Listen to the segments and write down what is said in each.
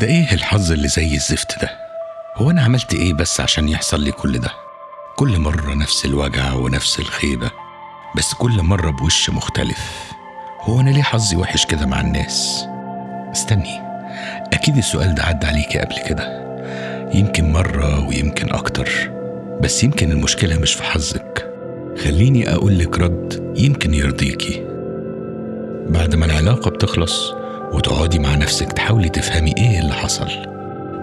ده ايه الحظ اللي زي الزفت ده؟ هو انا عملت ايه بس عشان يحصل لي كل ده؟ كل مرة نفس الوجع ونفس الخيبة، بس كل مرة بوش مختلف. هو انا ليه حظي وحش كده مع الناس؟ استني، اكيد السؤال ده عدى عليكي قبل كده، يمكن مرة ويمكن اكتر، بس يمكن المشكلة مش في حظك. خليني اقولك رد يمكن يرضيكي. بعد ما العلاقة بتخلص وتقعدي مع نفسك تحاولي تفهمي ايه اللي حصل،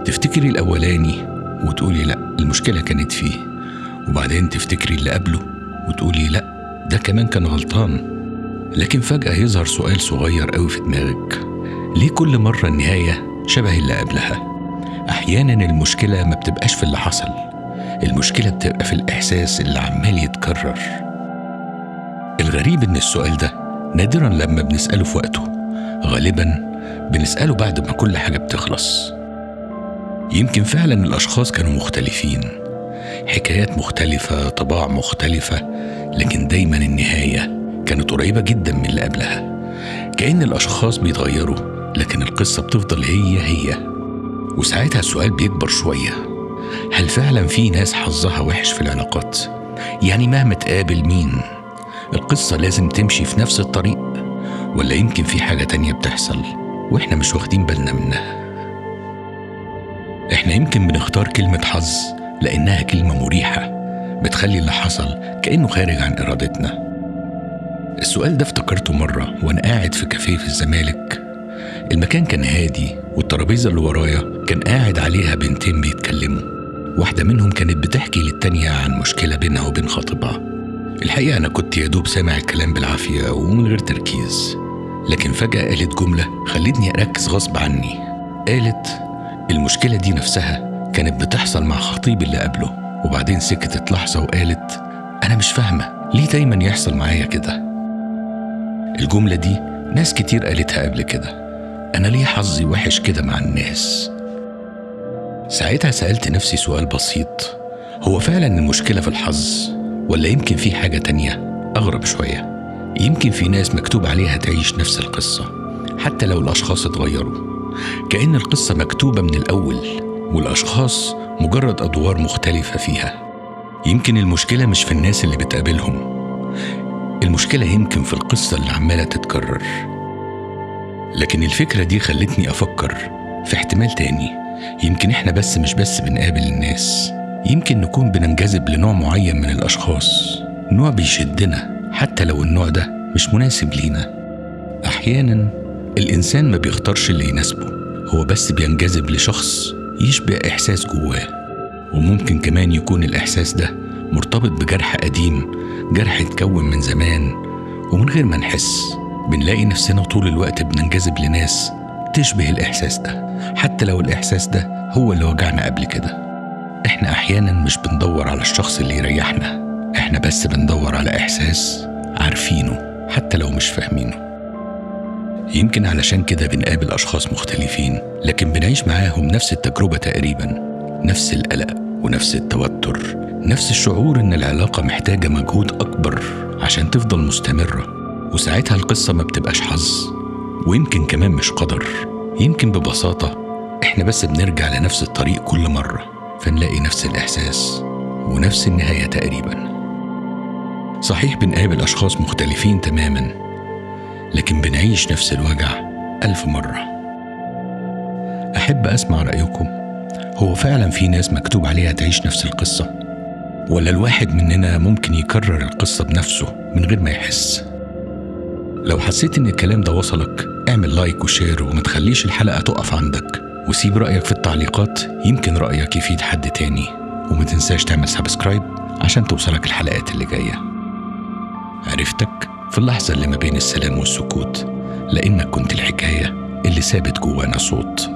تفتكري الاولاني وتقولي لا المشكلة كانت فيه، وبعدين تفتكري اللي قبله وتقولي لا ده كمان كان غلطان. لكن فجأة يظهر سؤال صغير قوي في دماغك: ليه كل مرة النهاية شبه اللي قبلها؟ أحيانا المشكلة ما بتبقاش في اللي حصل، المشكلة بتبقى في الإحساس اللي عمال يتكرر. الغريب إن السؤال ده نادرا لما بنسأله في وقته، غالبا بنسأله بعد ما كل حاجة بتخلص. يمكن فعلا الأشخاص كانوا مختلفين، حكايات مختلفة، طباع مختلفة، لكن دايما النهاية كانت قريبة جدا من اللي قبلها. كأن الأشخاص بيتغيروا لكن القصة بتفضل هي. وساعتها السؤال بيكبر شوية: هل فعلا في ناس حظها وحش في العلاقات؟ يعني مهما تقابل مين القصة لازم تمشي في نفس الطريق؟ ولا يمكن في حاجة تانية بتحصل وإحنا مش واخدين بالنا منها؟ إحنا يمكن بنختار كلمة حظ لأنها كلمة مريحة بتخلي اللي حصل كأنه خارج عن إرادتنا. السؤال ده افتكرته مرة وأنا قاعد في كافيه في الزمالك. المكان كان هادي والترابيزة اللي ورايا كان قاعد عليها بنتين بيتكلموا، واحدة منهم كانت بتحكي للتانية عن مشكلة بينها وبين خطيبها. الحقيقة أنا كنت يدوب سامع الكلام بالعافية ومن غير تركيز، لكن فجأة قالت جملة خلتني أركز غصب عني. قالت المشكلة دي نفسها كانت بتحصل مع خطيبي اللي قبله، وبعدين سكتت لحظة وقالت أنا مش فاهمة ليه دايما يحصل معايا كده. الجملة دي ناس كتير قالتها قبل كده: أنا ليه حظي وحش كده مع الناس؟ ساعتها سألت نفسي سؤال بسيط: هو فعلا المشكلة في الحظ ولا يمكن في حاجة تانية أغرب شوية؟ يمكن في ناس مكتوب عليها تعيش نفس القصة حتى لو الأشخاص اتغيروا، كأن القصة مكتوبة من الأول والأشخاص مجرد أدوار مختلفة فيها. يمكن المشكلة مش في الناس اللي بتقابلهم، المشكلة يمكن في القصة اللي عمالة تتكرر. لكن الفكرة دي خلتني أفكر في احتمال تاني: يمكن إحنا مش بس بنقابل الناس، يمكن نكون بننجذب لنوع معين من الأشخاص، نوع بيشدنا حتى لو النوع ده مش مناسب لينا. أحيانا الإنسان ما بيختارش اللي يناسبه، هو بس بينجذب لشخص يشبه إحساس جواه، وممكن كمان يكون الإحساس ده مرتبط بجرح قديم، جرح اتكون من زمان، ومن غير ما نحس بنلاقي نفسنا طول الوقت بننجذب لناس تشبه الإحساس ده، حتى لو الإحساس ده هو اللي وجعنا قبل كده. إحنا أحيانا مش بندور على الشخص اللي يريحنا، إحنا بس بندور على إحساس عارفينه حتى لو مش فاهمينه. يمكن علشان كده بنقابل أشخاص مختلفين لكن بنعيش معاهم نفس التجربة تقريبا، نفس القلق ونفس التوتر، نفس الشعور إن العلاقة محتاجة مجهود أكبر عشان تفضل مستمرة. وساعتها القصة ما بتبقاش حظ، ويمكن كمان مش قدر، يمكن ببساطة إحنا بس بنرجع لنفس الطريق كل مرة فنلاقي نفس الإحساس ونفس النهاية تقريبا. صحيح بنقابل أشخاص مختلفين تماما، لكن بنعيش نفس الوجع 1000 مرة. أحب أسمع رأيكم، هو فعلا في ناس مكتوب عليها تعيش نفس القصة؟ ولا الواحد مننا ممكن يكرر القصة بنفسه من غير ما يحس؟ لو حسيت إن الكلام ده وصلك اعمل لايك وشير وما تخليش الحلقة تقف عندك، وسيب رأيك في التعليقات يمكن رأيك يفيد حد تاني، وما تنساش تعمل سبسكرايب عشان توصلك الحلقات اللي جاية. عرفتك في اللحظة اللي ما بين السلام والسكوت، لأنك كنت الحكاية اللي ثابت جوانا صوت.